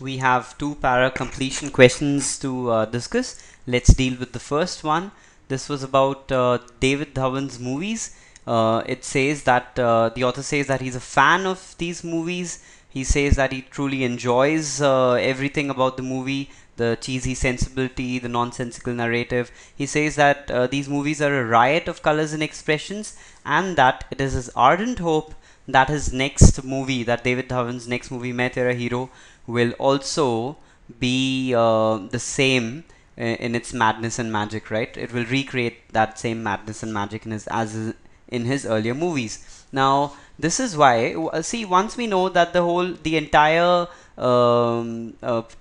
We have two para completion questions to discuss. Let's deal with the first one. This was about David Dhawan's movies. It says that the author says that he's a fan of these movies. He says that he truly enjoys everything about the movie, the cheesy sensibility, the nonsensical narrative. He says that these movies are a riot of colors and expressions, and that it is his ardent hope that his next movie, that David Dhawan's next movie, Main Tera Hero, will also be the same in its madness and magic, right? It will recreate that same madness and magic in his earlier movies. Now, this is why, see, once we know that the entire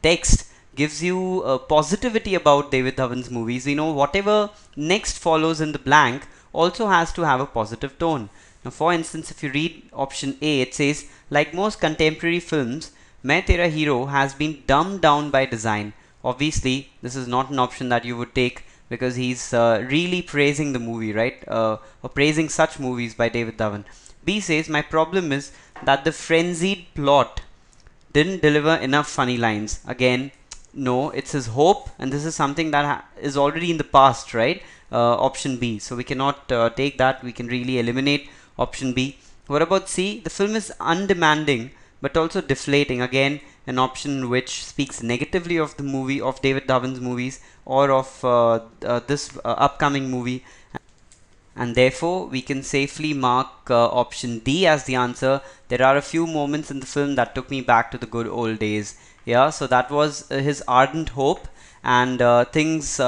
text gives you positivity about David Dhawan's movies, we know whatever next follows in the blank also has to have a positive tone. Now, for instance, if you read option A, it says, like most contemporary films, Main Tera Hero has been dumbed down by design. Obviously, this is not an option that you would take because he's really praising the movie, right? Or praising such movies by David Dhawan. B says, my problem is that the frenzied plot didn't deliver enough funny lines. Again, no, it's his hope, and this is something that is already in the past, right? Option B. So we cannot take that. We can really eliminate option B. What about C? The film is undemanding but also deflating. Again, an option which speaks negatively of the movie, of David Dhawan's movies, or of this upcoming movie. And therefore, we can safely mark option D as the answer. There are a few moments in the film that took me back to the good old days. Yeah, so that was his ardent hope, and things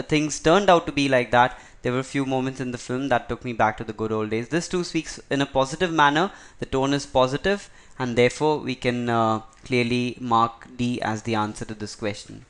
things turned out to be like that. There were a few moments in the film that took me back to the good old days. This too speaks in a positive manner. The tone is positive, and therefore we can clearly mark D as the answer to this question.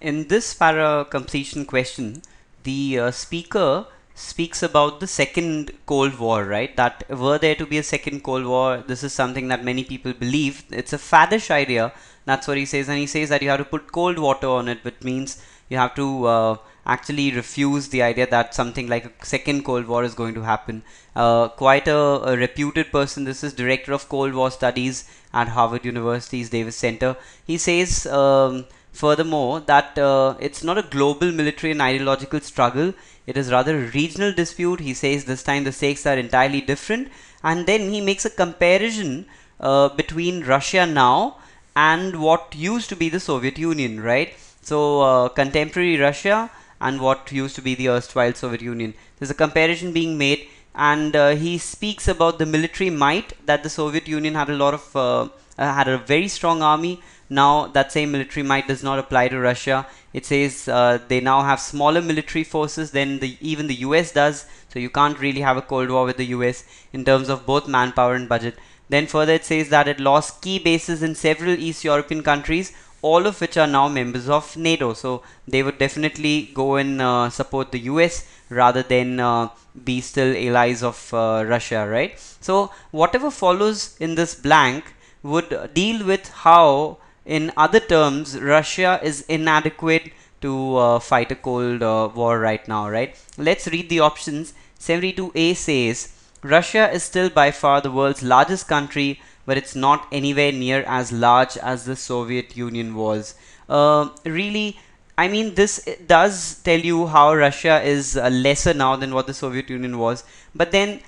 In this para completion question, the speaker speaks about the second Cold War, right? That were there to be a second Cold War, this is something that many people believe. It's a faddish idea. That's what he says, and he says that you have to put cold water on it, which means you have to actually refuse the idea that something like a second Cold War is going to happen. Quite a reputed person. This is director of Cold War studies at Harvard University's Davis Center. He says, furthermore, that it's not a global military and ideological struggle, it is rather a regional dispute. He says this time the stakes are entirely different, and then he makes a comparison between Russia now and what used to be the Soviet Union, right? So, contemporary Russia and what used to be the erstwhile Soviet Union. There's a comparison being made, and he speaks about the military might that the Soviet Union had had a very strong army. Now that same military might does not apply to Russia. It says they now have smaller military forces than even the US does, so you can't really have a Cold War with the US in terms of both manpower and budget. Then further it says that it lost key bases in several East European countries, all of which are now members of NATO. So they would definitely go and support the US rather than be still allies of Russia, right? So whatever follows in this blank would deal with how, in other terms, Russia is inadequate to fight a Cold War right now, right? Let's read the options. 72A says, Russia is still by far the world's largest country, but it's not anywhere near as large as the Soviet Union was. Really, I mean, this does tell you how Russia is lesser now than what the Soviet Union was. But then,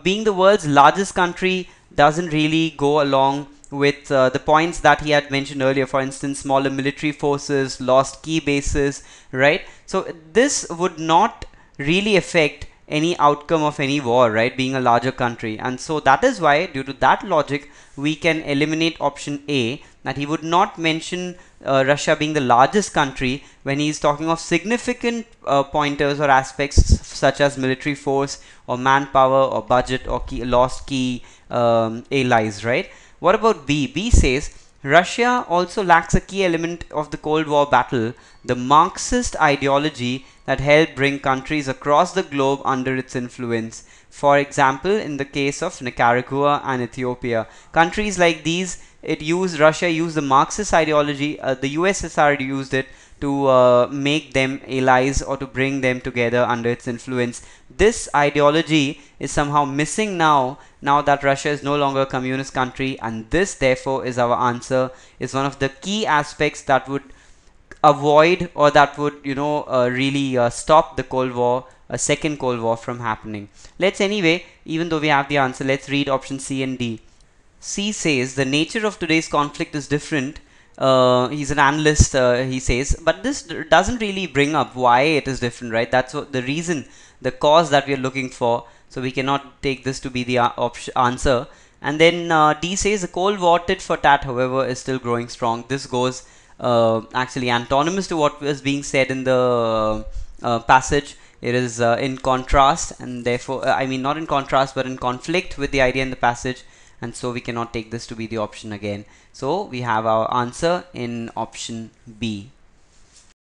being the world's largest country doesn't really go along with the points that he had mentioned earlier. For instance, smaller military forces, lost key bases, right? So this would not really affect any outcome of any war, right, being a larger country. And so that is why, due to that logic, we can eliminate option A, that he would not mention Russia being the largest country when he is talking of significant pointers or aspects such as military force or manpower or budget or lost key allies, right? What about B? B says, Russia also lacks a key element of the Cold War battle, the Marxist ideology that helped bring countries across the globe under its influence. For example, in the case of Nicaragua and Ethiopia, countries like these, Russia used the Marxist ideology, the USSR used it to make them allies or to bring them together under its influence. This ideology is somehow missing now that Russia is no longer a communist country, and this therefore is our answer, is one of the key aspects that would avoid, or that would really stop the Cold War, a second Cold War, from happening. Let's anyway, even though we have the answer, let's read option C and D. C says the nature of today's conflict is different. He's an analyst, he says, but this doesn't really bring up why it is different, right? That's what the reason, the cause that we are looking for. So we cannot take this to be the answer. And then D says the Cold War tit for tat, however, is still growing strong. This goes actually antonymous to what was being said in the passage. It is in contrast, and therefore, I mean, not in contrast, but in conflict with the idea in the passage, and so we cannot take this to be the option again. So we have our answer in option B.